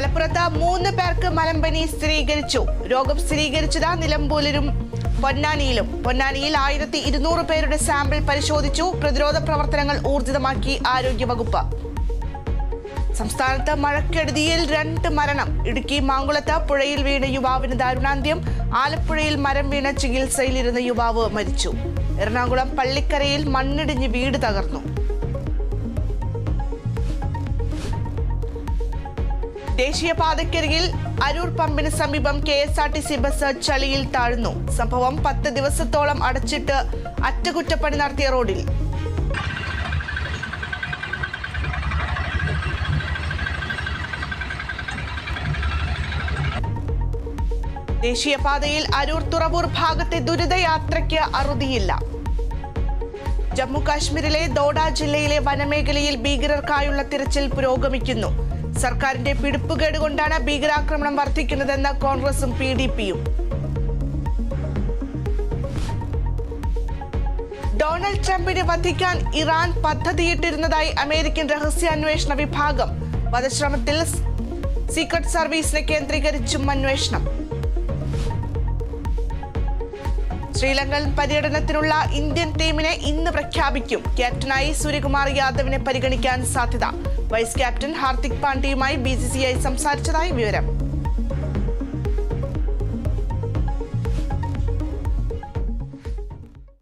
മലപ്പുറത്ത് 3 പേർക്ക് മലമ്പനി സ്ഥിരീകരിച്ചു. രോഗം സ്ഥിരീകരിച്ചത് നിലമ്പൂരിലും പൊന്നാനിയിലും. പൊന്നാനിയിൽ 1200 പേരുടെ സാമ്പിൾ പരിശോധിച്ചു. പ്രതിരോധ പ്രവർത്തനങ്ങൾ ഊർജിതമാക്കി ആരോഗ്യവകുപ്പ്. സംസ്ഥാനത്ത് മഴക്കെടുതിയിൽ 2 മരണം. ഇടുക്കി മാങ്കുളത്ത് പുഴയിൽ വീണ യുവാവിന് ദാരുണാന്ത്യം. ആലപ്പുഴയിൽ മരം വീണ ചികിത്സയിലിരുന്ന യുവാവ് മരിച്ചു. എറണാകുളം പള്ളിക്കരയിൽ മണ്ണിടിഞ്ഞ് വീട് തകർന്നു. ദേശീയപാതക്കരികിൽ അരൂർ പമ്പിന് സമീപം KSRTC ബസ് ചളിയിൽ താഴ്ന്നു. സംഭവം 10 ദിവസത്തോളം അടച്ചിട്ട് അറ്റകുറ്റപ്പണി നടത്തിയ റോഡിൽ. ദേശീയപാതയിൽ അരൂർ തുറവൂർ ഭാഗത്തെ ദുരിതയാത്രയ്ക്ക് അറുതിയില്ല. ജമ്മു കാശ്മീരിലെ ദോഡ ജില്ലയിലെ വനമേഖലയിൽ ഭീകരർക്കായുള്ള തിരച്ചിൽ പുരോഗമിക്കുന്നു. സർക്കാരിന്റെ പിടിപ്പുകേട് കൊണ്ടാണ് ഭീകരാക്രമണം വർദ്ധിക്കുന്നതെന്ന് കോൺഗ്രസും PDPയും. ഡൊണാൾഡ് ട്രംപിനെ വധിക്കാൻ ഇറാൻ പദ്ധതിയിട്ടിരുന്നതായി അമേരിക്കൻ രഹസ്യാന്വേഷണ വിഭാഗം. വധശ്രമത്തിൽ സീക്രട്ട് സർവീസിനെ കേന്ദ്രീകരിച്ചും അന്വേഷണം. ശ്രീലങ്കൻ പര്യടനത്തിനുള്ള ഇന്ത്യൻ ടീമിനെ ഇന്ന് പ്രഖ്യാപിക്കും. ക്യാപ്റ്റനായി സൂര്യകുമാർ യാദവിനെ പരിഗണിക്കാൻ സാധ്യത. വൈസ് ക്യാപ്റ്റൻ ഹാർദിക് പാണ്ഡ്യയുമായി BCCI സംസാരിച്ചതായി വിവരം.